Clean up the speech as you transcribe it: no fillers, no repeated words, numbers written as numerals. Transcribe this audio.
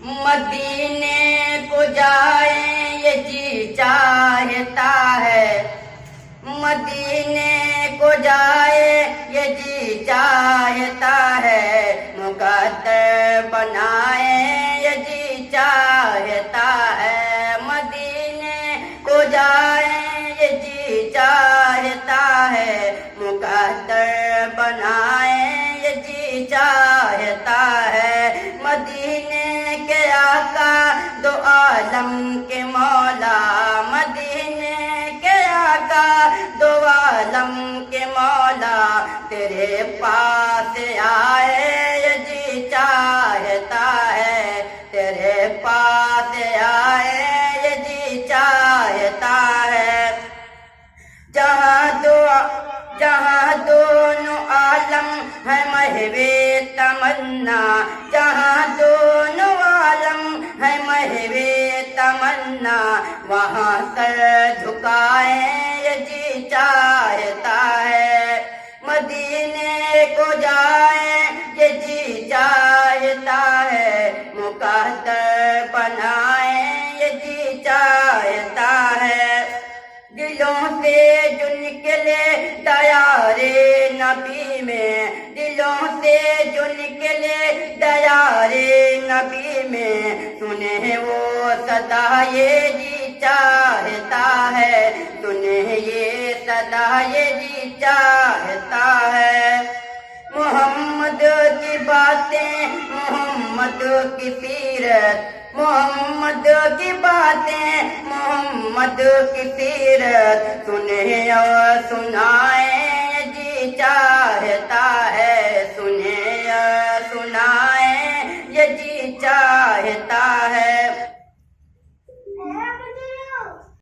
مدینے کو جائیں یہ جی چاہتا ہے، مدینے کو جائے یہ جی چاہتا ہے، مقدر بنائیں یہ جی چاہتا ہے، مدینے کو جائیں یہ جی چاہتا ہے، مقدر بنائیں یہ جی چاہتا ہے، مدینے کے آقا دو عالم کے مولا، مدینے کے آقا دو عالم کے مولا، تیرے پاس آئے یہ جی چاہتا ہے، تیرے پاس آئے یہ جی چاہتا ہے، جہاں دونوں عالم ہے محو تمنا، جہاں دونوں عالم ہے محو تمنا، وہاں سر جھکائیں یہ جی چاہتا ہے، مدینے کو جائیں یہ جی چاہتا ہے، مقدر بنائیں یہ جی چاہتا ہے، دلوں سے جو نکلے دیار نبی میں، دلوں سے جو نکلے دیار نبی میں، سنے وہ صدا یہ جی چاہتا ہے، سنے یہ صدا یہ جی چاہتا ہے، محمد کی باتیں، محمد کی سیرت، محمد کی باتیں، محمد کی سیرت، سنیں اور سنائیں جی چاہتا ہے، سنیں اور سنائیں یہ جی چاہتا ہے،